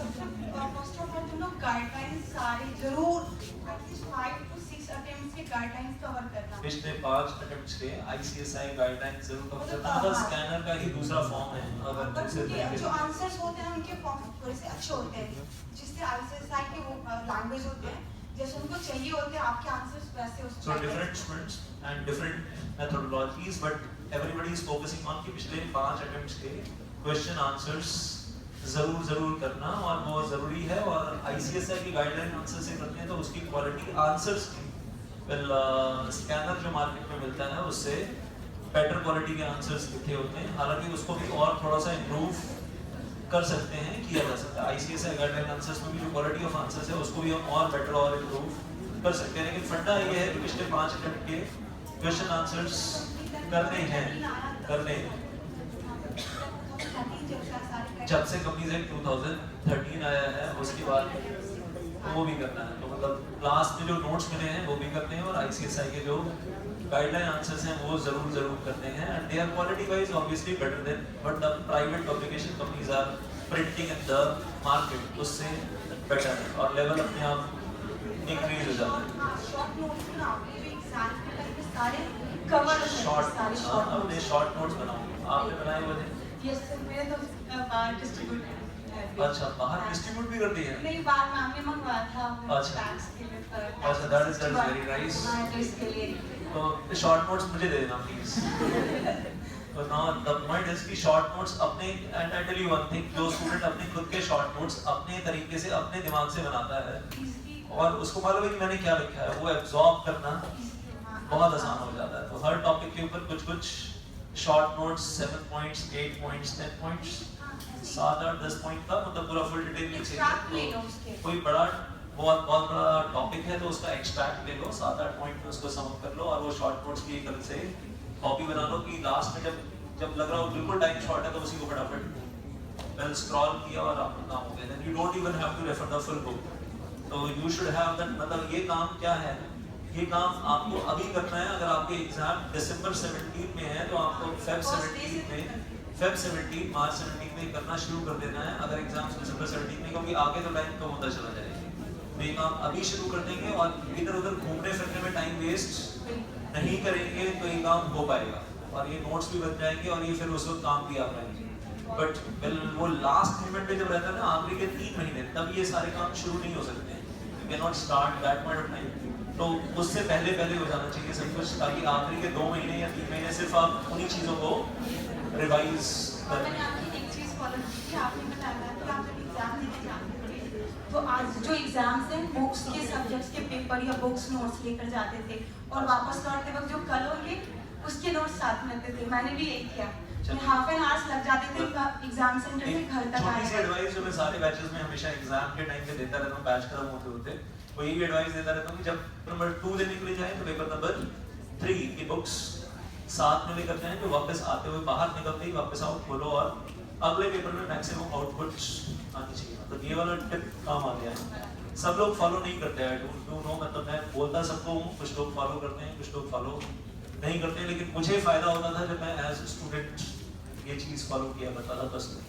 सबसे first of all तुम लोग गाइडलाइंस सारे जरूर एटलीस्ट 5 to 6 अटेम्प्ट्स के गाइडलाइंस कवर करना। पिछले 5 अटेम्प्ट्स के आईसीएसआई गाइडलाइंस जरूर कवर करना। मतलब स्कैनर का ही दूसरा फॉर्म है। अगर दूसरे जो आंसर्स होते हैं उनके फॉर्म थोड़े से अच्छे होते हैं, जिससे आईसीएसआई के वो लैंग्वेज होते हैं जैसे उनको चाहिए होते हैं, आपके आंसर्स वैसे उसमें। So different students and different methodologies, but everybody is focusing on कि पिछले 5 अटेम्प्ट्स के क्वेश्चन आंसर्स जरूर करना, और वो जरूरी है। और आईसीएसआई की गाइडलाइन आंसर से करते हैं तो उसकी क्वालिटी आंसर्स की स्कैनर जो मार्केट में मिलता है उससे बेटर क्वालिटी के आंसर्स लिखे होते हैं। हालांकि उसको भी और थोड़ा सा इम्प्रूव कर सकते हैं, किया जा सकता है। आईसीएसआई गाइडलाइन आंसर्स में भी जो क्वालिटी ऑफ आंसर्स है उसको भी हम और बेटर और इम्प्रूव कर सकते हैं। लेकिन फंडा ये है कि पिछले 5 अटेम्प्ट के क्वेश्चन आंसर्स करने हैं। जब से कंपनीज एक्ट 2013 आया है उसके बाद वो भी करना है। तो मतलब क्लास में जो नोट्स मिले हैं वो भी करते हैं, और आईसीएसआई के जो गाइडलाइन आंसर्स हैं वो जरूर करते हैं। And they are quality wise obviously better than what the private publication companies are printing in the market, उससे बेटर है और लेवल अपने आप इंक्रीज हो जाता है। शॉर्ट नोट्स ना आपके जो एग्जाम के टाइम पे सारे कवर अपने शॉर्ट नोट्स बनाओ। आपने बनाए हुए थे? यस सर, मेरे तो बाहर डिस्ट्रीब्यूट है। अच्छा, बाहर डिस्ट्रीब्यूट भी करती है? नहीं, बाहर मैम ने मंगवाया था। अच्छा, टैक्स के लिए। अच्छा, दैट इज वेरी नाइस। हां, तो इसके लिए तो शॉर्ट नोट्स मुझे दे देना प्लीज। तो नाउ द पॉइंट इज कि शॉर्ट नोट्स अपने, and I tell you one thing, जो स्टूडेंट अपने खुद के शॉर्ट नोट्स अपने तरीके से अपने दिमाग से बनाता है और उसको मालूम है कि मैंने क्या लिखा है, वो एब्जॉर्ब करना बहुत आसान हो जाता है। तो हर टॉपिक के ऊपर कुछ short notes 7 points, 8 points, 10 points, 7, 8, 10 point का, मतलब पूरा फुल डिटेल नहीं चाहिए। तो कोई बड़ा बहुत बड़ा टॉपिक है तो उसका एक्सट्रैक्ट ले लो, 7-8 पॉइंट में उसको सम अप कर लो, और वो शॉर्ट नोट्स की एक तरह से कॉपी बना लो कि लास्ट में जब लग रहा हो बिल्कुल टाइम शॉर्ट है तो उसी को फटाफट वेल स्क्रॉल किया और आपका काम हो गया। Then you don't even have to refer the full book. तो यू शुड हैव दैट। मतलब ये काम क्या है, ये काम आपको अभी करना है। अगर आपके एग्जाम दिसंबर 17 में है तो आपको फेब 17, मार्च 17 में करना शुरू कर देना है। अगर एग्जाम्स दिसंबर 17 में, क्योंकि आगे तो टाइम कम होता चला जाएगा। तो ये काम अभी शुरू कर देंगे और इधर उधर घूमने फिरने में टाइम वेस्ट नहीं करेंगे तो ये काम हो पाएगा और ये नोट्स भी बन जाएंगे और ये फिर उस वक्त काम भी आ पाएंगे। बट वेल वो लास्ट मोमेंट पे जब रहता है ना, आखिरी के 3 महीने, तब ये सारे काम शुरू नहीं हो सकते। You can not start that point of time. तो उससे पहले हो जाना चाहिए सब कुछ, ताकि आखिरी के 2 महीने या 3 महीने सिर्फ आप उन्हीं चीज़ों को रिवाइज कर। मैंने आपकी एक चीज़ फॉलो की थी, आपने बताया कि आप जब एग्जाम देने जाते थे तो आज जो एग्जाम्स हैं बुक्स के सब्जेक्ट्स के पेपर या बुक्स नोट्स लेकर जाते थे और वापस लौटते वक्त जो कल होंगे उसके नोट्स साथ में रखते थे। मैंने भी यही किया। हाफ एन आवर्स लग जाते थे एग्जाम सेंटर से घर तक आने में। एडवाइस जो मैं सारे बैचेस में हमेशा एग्जाम के टाइम पे देता रहता हूँ, बैच खत्म होते वो यही एडवाइस देता रहता हूँ कि जब नंबर 2 देने के लिए जाए तो पेपर नंबर 3 की बुक्स साथ में लेकर जाएं, तो वापस आते हुए बाहर निकलते ही वापस आओ, खोलो और अगले पेपर में मैक्सिमम आउटपुट आनी चाहिए। मतलब ये वाला टिप काम आ गया है। सब लोग फॉलो नहीं करते हैं, डू नो। मतलब मैं बोलता सबको हूँ, कुछ लोग फॉलो करते हैं, कुछ लोग फॉलो नहीं करते। लेकिन मुझे फायदा होता था जब मैं एज स्टूडेंट ये चीज़ फॉलो किया करता था पर्सनली।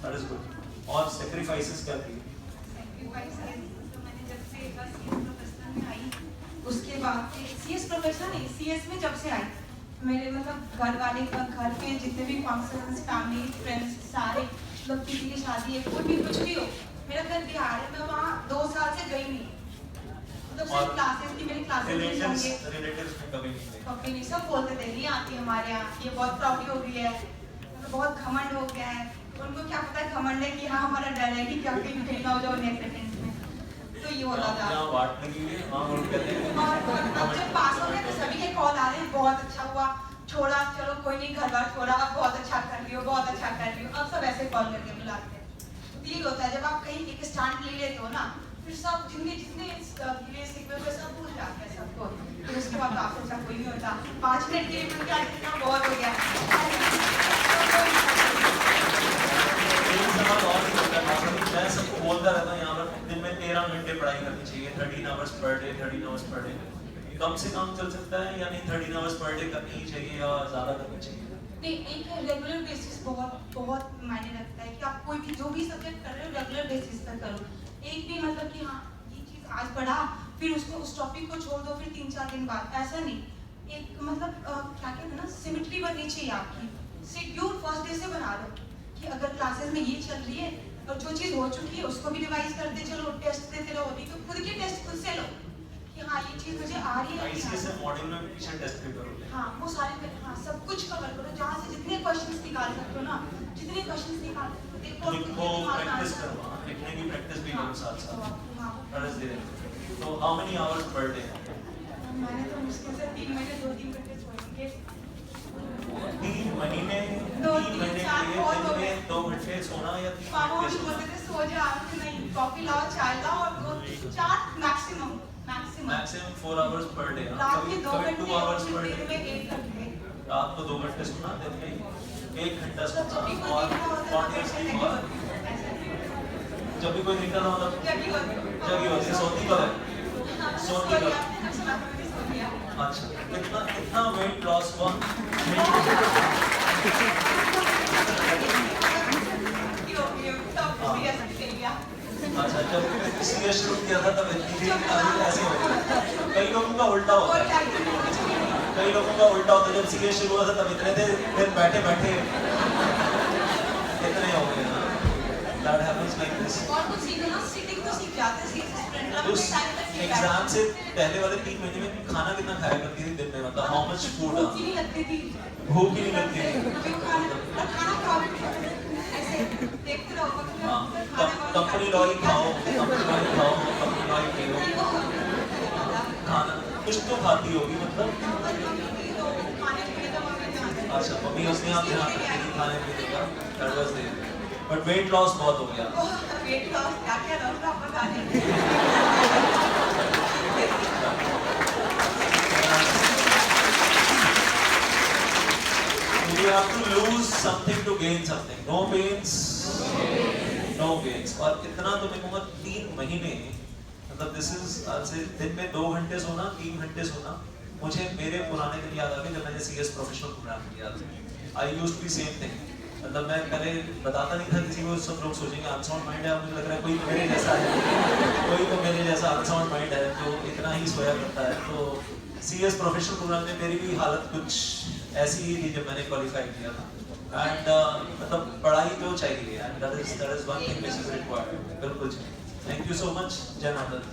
That is good. और सेक्रीफाइसेस क्या किए? उसके बाद सीएस प्रोफेशनल नहीं, सीएस में जब से आई मेरे मतलब घर वाले घर पे जितने भी फंक्शंस, फैमिली, फ्रेंड्स, सारे मतलब किसी की शादी है, कोई भी कुछ भी हो, मेरा घर बिहार है, मैं वहाँ 2 साल से गई नहीं। मतलब सिर्फ क्लासेस थी, मेरी क्लासेस नहीं होंगे, कभी नहीं। सब बोलते थे नहीं आती हमारे यहाँ, ये बहुत प्रॉब्लम हो गई है, मतलब बहुत घमंड हो गया है। उनको क्या पता है घमंड है कि हाँ हमारा डर है कि क्या कहीं फेल ना हो जाओ नेक्स्ट अटेम्प्ट में। तो ये होता था। और अब जब पास हो गए तो सभी के कॉल आ रहे हैं, बहुत अच्छा हुआ, छोड़ा, चलो कोई नहीं, घर बार छोड़ा, अब बहुत अच्छा कर रही हो, बहुत अच्छा कर रही हो। अब सब ऐसे कॉल करके बुलाते हैं। तो ये होता है जब आप कहीं एक स्टैंड ले लेते हो ना, फिर सब जितने बेसिक पे सब भूल जाते हैं सबको। फिर उसके बाद आपको सब कोई नहीं होता। 5 मिनट के लिए मिल गया, इतना बहुत हो गया। मैं सबको बोलता रहता हूँ यहाँ पर दिन में 13 घंटे पढ़ाई करनी चाहिए, 13 hours per day, 13 hours per day. कम से कम चल सकता है या नहीं, 13 आवर्स पर डे करनी ही चाहिए और ज़्यादा करनी चाहिए। नहीं, एक रेगुलर बेसिस बहुत मायने रखता है कि आप कोई भी जो भी सब्जेक्ट कर रहे हो रेगुलर बेसिस पर करो। एक भी मतलब कि हाँ ये चीज़ आज पढ़ा फिर उसको उस टॉपिक को छोड़ दो फिर 3-4 दिन बाद, ऐसा नहीं। एक मतलब क्या कहते हैं ना, सिमेट्री बननी चाहिए आपकी। शेड्यूल फर्स्ट डे से बना लो कि अगर क्लासेस में ये चल रही है और जो चीज़ हो चुकी है उसको भी रिवाइज करते चलो, टेस्ट देते रहो। अभी तो खुद के टेस्ट खुद से लो कि हाँ ये चीज़ मुझे आ रही है। आईसीएस मॉड्यूल में पीछे टेस्ट भी करोगे? हाँ वो सारे, हाँ सब कुछ कवर करो, जहाँ से जितने क्वेश्चंस निकाल सकते हो ना, जितने क्वेश्चंस निकाल सकते हो देखो। खुद को प्रैक्टिस करो, लिखने की प्रैक्टिस भी करो साथ साथ। हर दिन। तो how many hours per day? मैंने तो मुश्किल से 3 महीने 2-3 घंटे सोएंगे। 3 महीने दो, 3 महीने तीन, चार, के लिए बहुत दिन हो गए। में 2 घंटे सोना या 3 पापा घंटे भी सोना? बोलते थे सो जा, नहीं कॉफी लाओ चाय लाओ और 2-4 maximum maximum 4 hours per day. रात के 2 कभी 2 आवर्स घंटे पर दिन डे। में 1 घंटे। रात को 2 घंटे सोना, दिन में 1 घंटा जब सोना भी कोई और देखना होता है कॉन्टिन्यूसली तो और जब भी कोई दिक्कत हो मतलब जब भी होती जगी होती है, सोती कब है? सोती कब? अच्छा, कितना वेट लॉस हुआ? अच्छा, जब सीरियस शुरू किया था तब इतनी थी, अभी ऐसे हो गया। कई लोगों का उल्टा होता है, कई लोगों का उल्टा होता है, जब सीरियस शुरू हुआ था तब इतने थे, फिर बैठे बैठे इतने हो गए ना। That happens like this. और कुछ सीखो ना, सिटिंग तो सीख जाते हैं, स्प्रिंट उस एग्जाम से पहले वाले 3 महीने में खाना कितना खाया करती थी दिन में, मतलब हाउ मच फूड? भूख ही नहीं लगती थी। भूख ही नहीं लगती थी। अभी खाना खाओ ऐसे देखते रहो मतलब हाँ, कंपनी लॉयल खाओ, कंपनी लॉयल खाओ, कंपनी लॉयल पियो, खाना कुछ तो खाती होगी मतलब। अच्छा, मम्मी उसने आप ध्यान रखती थी खाने पीने का, that was there. But weight loss बहुत हो गया। वेट लॉस क्या लॉस आप बता दें। You have to lose something to gain something. No pains, no gains. और इतना तो मैं कहूँगा 3 महीने, मतलब this is से दिन में 2 घंटे सोना, 3 घंटे सोना। मुझे मेरे पुराने दिन याद आ गए जब मैंने CS प्रोफेशनल प्रोग्राम किया था। I used to be same thing. मतलब मैं पहले बताता नहीं था किसी को, सब लोग सोचेंगे अनसाउंड माइंड है, मुझे लग रहा है कोई तो मेरे जैसा है, कोई तो मेरे जैसा अनसाउंड माइंड है जो इतना ही सोया करता है। तो CS प्रोफेशनल प्रोग्राम में मेरी भी हालत कुछ ऐसी ही थी जब मैंने क्वालिफाई किया था। एंड मतलब पढ़ाई तो चाहिए, and that is one thing which is required. बिल्कुल। Thank you so much. जय माता दी।